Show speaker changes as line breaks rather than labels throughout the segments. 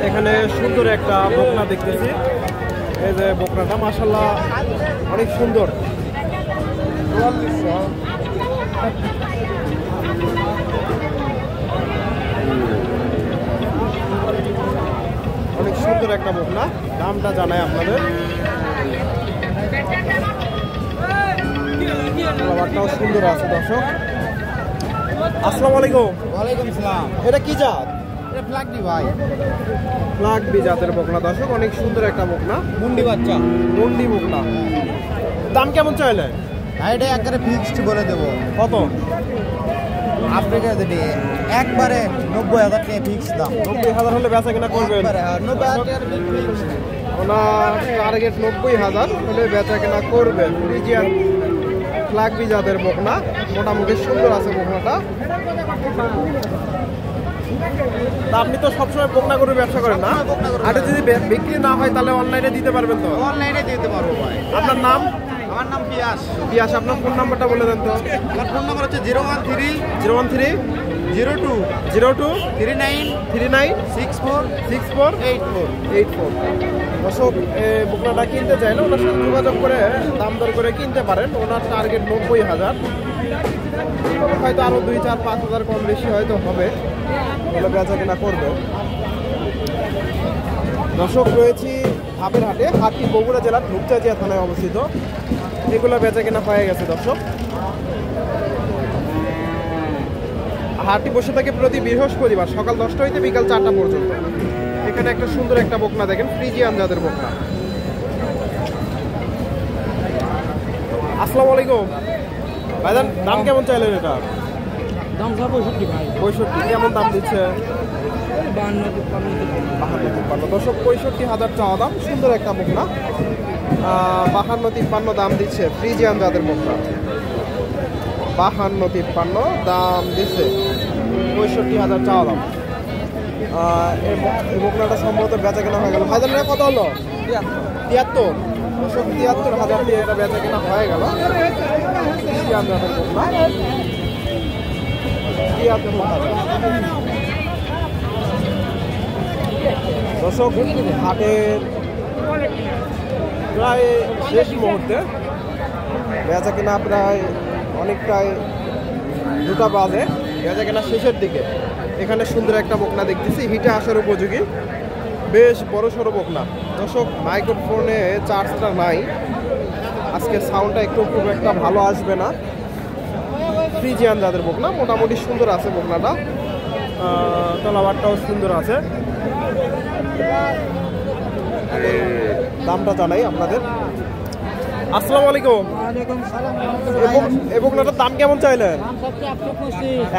এখানে সুন্দর একটা বকনা দেখতেছি। এই যে বকনাটা মাশাআল্লাহ অনেক সুন্দর। অনেক সুন্দর একটা বকনা, দামটা জানাই আপনাদের। খাবারটাও সুন্দর আছে দর্শক। আসসালামু আলাইকুম।
ওয়ালাইকুম সালাম।
এটা কি জাত?
এটা ফ্ল্যাগবি ভাই।
ফ্ল্যাগবি জাতের বকনা দর্শক, অনেক সুন্দর একটা বকনা,
মুন্ডি বাচ্চা,
মুন্ডি বকনা। দাম কেমন চাইলে?
এটা একবারে ফিক্সড বলে দেবো।
কত?
আপনাকে যদি একবারে 90,000 টাকা ফিক্স দাম।
90,000 হলে বেচা কিনা করবেন?
90,000 টাকা ফিক্স।
ওনার টার্গেট 90,000 হলে বেচা কিনা করবেন। ফ্রিজিয়ান ফ্ল্যাগবি জাতের বকনা, মোটামুটি সুন্দর আছে বকনাটা। আপনি তো সবসময় বকনা গরুর ব্যবসা করেন না? আর যদি বিক্রি না হয় তাহলে অনলাইনে দিতে পারবেন তো?
অনলাইনে দিতে পারবো ভাই।
আপনার নাম?
আমার নাম পিয়াস।
পিয়াস। আপনার ফোন নাম্বারটা বলে দেন তো।
আমার ফোন নাম্বার হচ্ছে 013
013
02
02
39
39
64
64
84।
84। দর্শক, বকনাটা কিনতে চাইলে ওনার সাথে যোগাযোগ করে দাম দর করে কিনতে পারেন। ওনার টার্গেট 90,000, হয়তো আরও 2, 4, 5,000 কম বেশি হয়তো হবে, বলে বেচা কেনা করবে। দর্শক, রয়েছি ধাপের হাটে। হাটটি বগুড়া জেলার ধূপচাচিয়া থানায় অবস্থিত। এগুলো বেচা কেনা হয়ে গেছে দর্শক। হাটটি বসে থাকে প্রতি বৃহস্পতিবার সকাল 10টা হইতে বিকাল 4টা পর্যন্ত। এখানে একটা সুন্দর একটা বকনা দেখেন, ফ্রিজিয়ান জাতের বকনা। আসসালামু আলাইকুম ভাইজান, দাম কেমন চাইলেন এটা?
দাম 65 ভাই।
65। কেমন দাম দিচ্ছে? 52-53। দর্শক, 65,000 চাওয়া দাম। সুন্দর একটা বকনা, 52-53 দাম দিচ্ছে। ফ্রিজিয়ান জাতের বকনা, 52-53 দাম দিচ্ছে। 65,000 চাওয়া দাম। এই বকনাটা সম্ভবত বেচা কেনা হয়ে গেল। ভাইজান এটা কত হলো? 73। দর্শক, 73,000 দিয়ে এটা বেচা কেনা হয়ে গেল। ফ্রিজিয়ান জাতের বকনা, 73,000। দর্শক, হাটের প্রায় শেষ মুহূর্তে, বেচা কেনা প্রায় অনেকটাই 2টা বাজে, বেচা কেনা শেষের দিকে। এখানে সুন্দর একটা বকনা দেখতেছি, হিটে আসার উপযোগী, বেশ বড় সড়ো বকনা। দর্শক, মাইক্রোফোনে চার্জটা নাই, আজকে সাউন্ডটা একটু খুব একটা ভালো আসবে না। ফ্রিজিয়ান জাতের বকনা, মোটামুটি সুন্দর আছে বকনাটা, তলাবারটাও সুন্দর আছে। দামটা জানাই আপনাদের। আসসালামু আলাইকুম। এই বকনাটার দাম কেমন চাইলেন?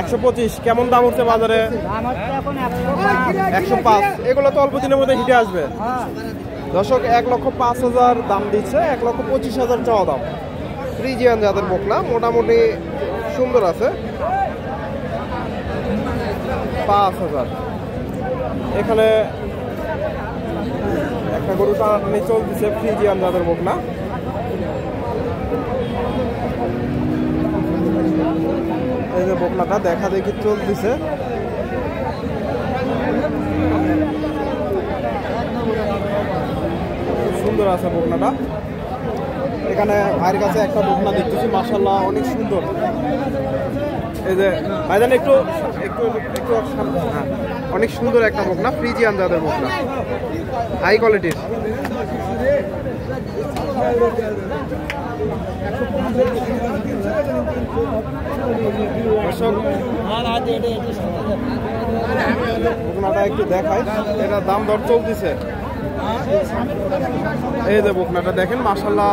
125। কেমন দাম হচ্ছে বাজারে? 105। এগুলো তো অল্প দিনের মধ্যে হিটে আসবে। দর্শক, 1,05,000 দাম দিচ্ছে, 1,25,000 চাওয়া দাম। ফ্রিজিয়ান জাতের বকনা, মোটামুটি সুন্দর আছে। 5,000। এখানে একটা গরু টানাটানি চলতেছে, ফ্রিজিয়ান জাতের বকনা। এই যে বকনাটা দেখা দেখি চলতেছে। সুন্দর আছে বকনাটা। এখানে ভাইয়ের কাছে একটা বকনা দেখতেছি, মাশাআল্লাহ অনেক সুন্দর। এই যে ভাইজান, একটু একটু একটু হ্যাঁ, অনেক সুন্দর একটা বকনা, ফ্রিজিয়ান জাতের বকনা, হাই কোয়ালিটির। বকনাটা একটু দেখাই, এটা দাম দর চলতেছে। এই যে বকনাটা দেখেন, মাশাআল্লাহ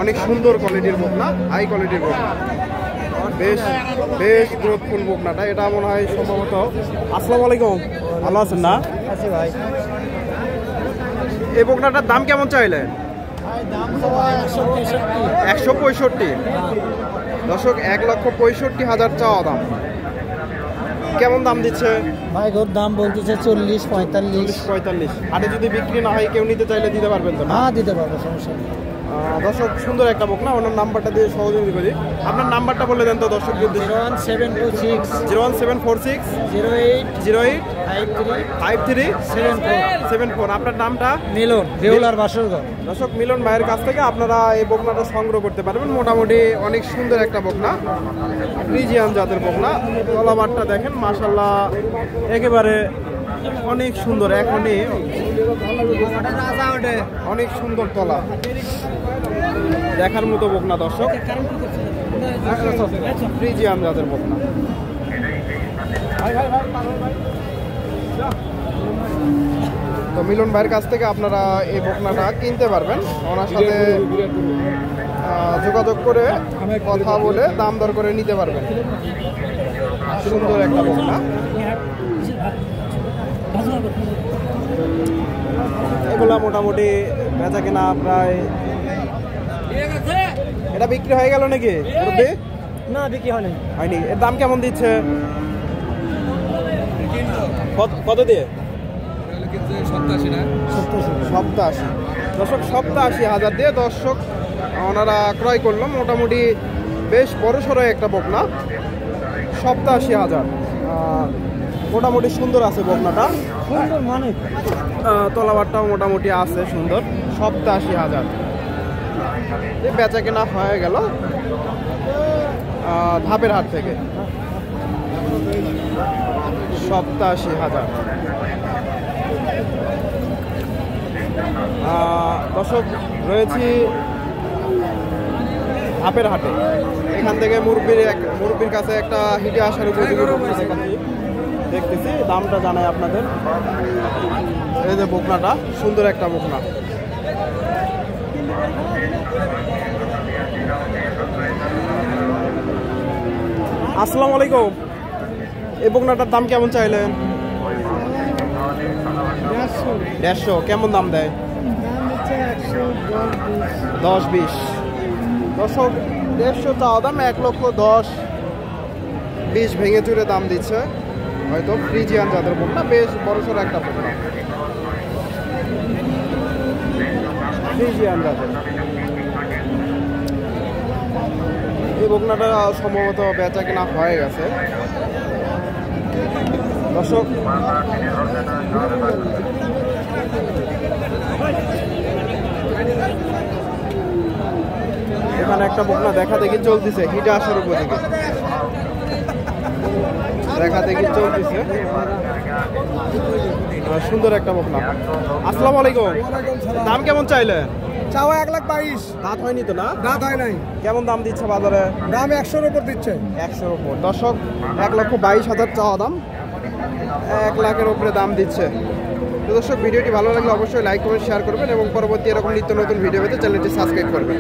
অনেক সুন্দর কোয়ালিটির বকনা, হাই কোয়ালিটির বকনা, বেশ বেশ গ্রোথফুল বকনাটা। এটা মনে হয় সম্ভবত। আসসালামু আলাইকুম, ভালো আছেন না?
আছি ভাই।
এই বকনাটার দাম কেমন চাইলেন? 165। দর্শক, 1,65,000 চাওয়া দাম। কেমন দাম দিচ্ছে
ভাই? ওর দাম বলতেছে 40-45।
আর যদি বিক্রি না হয় কেউ নিতে চাইলে দিতে পারবেন তো? না,
দিতে পারবো, সমস্যা নেই।
দর্শক সুন্দর একটা বকনা, ওনার নাম্বারটা দিয়ে সহযোগিতা করি। আপনার নাম্বারটা বলে দেন তো দর্শক।
01726
01746
08
08
53
53 74। আপনার নামটা?
মিলন, বেউলার বাসরঘর।
দর্শক মিলন ভাইয়ের কাছ থেকে আপনারা এই বকনাটা সংগ্রহ করতে পারবেন। মোটামুটি অনেক সুন্দর একটা বকনা, ফ্রিজিয়ান জাতের বকনা। তলাবারটা দেখেন মাশাআল্লাহ একেবারে অনেক সুন্দর, এখনই অনেক সুন্দর তলা, দেখার মতো বকনা দর্শক, ফ্রিজিয়ান জাতের বকনা। তো মিলন ভাইয়ের কাছ থেকে আপনারা এই বকনাটা কিনতে পারবেন। ওনার সাথে যোগাযোগ করে কথা বলে দাম দর করে নিতে পারবেন। সুন্দর একটা বকনা, এগুলা মোটামুটি বেচা কেনা প্রায়। এটা বিক্রি হয়ে গেল নাকি?
না, বিক্রি
হয়নি। এর দাম কেমন দিচ্ছে? কত দিয়ে? 87। দর্শক 87,000 দিয়ে দর্শক ওনারা ক্রয় করলো। মোটামুটি বেশ বড় সড়ো একটা বকনা, 87,000। মোটামুটি সুন্দর আছে বকনাটা,
সুন্দর মানে
তলাবারটাও মোটামুটি আছে সুন্দর। 87,000 বেচা কেনা হয়ে গেল ধাপের হাট থেকে। 87,000। দর্শক রয়েছি ধাপের হাটে। এখান থেকে মুরব্বির কাছে একটা হিটে আসার উপযোগী দেখতেছি, দামটা জানাই আপনাদের। এই যে বকনাটা, সুন্দর একটা বকনা। আসসালামু আলাইকুম। এই বকনাটার দাম কেমন চাইলেন? 150। কেমন দাম দেয়? 10-20। দর্শক 150 চাওয়া দাম, 1,10,20 ভেঙে চুরে দাম দিচ্ছে। হয়তো ফ্রিজিয়ান জাতের বকনা, বেশ বড়সড় একটা বকনা, ফ্রিজিয়ান জাতের। এই বকনাটা সম্ভবত বেচা কেনা হয়ে গেছে। দর্শক এখানে একটা বকনা দেখা দেখি চলতেছে, হিটে আসার উপযোগী দেখা দেখি চলতেছে, সুন্দর একটা বকনা। আসসালামু আলাইকুম। দাম কেমন চাইলেন?
চাওয়া 1,22,000।
দাঁত হয়নি তো? না,
দাঁত হয় নাই।
কেমন দাম দিচ্ছে বাজারে?
দাম 100-র উপর দিচ্ছে।
100-র উপর। দর্শক 1,22,000 চাওয়া দাম, 1 লাখের উপরে দাম দিচ্ছে। তো দর্শক ভিডিওটি ভালো লাগলে অবশ্যই লাইক কমেন্ট শেয়ার করবেন এবং পরবর্তী এরকম নিত্য নতুন ভিডিও পেতে চ্যানেলটি সাবস্ক্রাইব করবেন।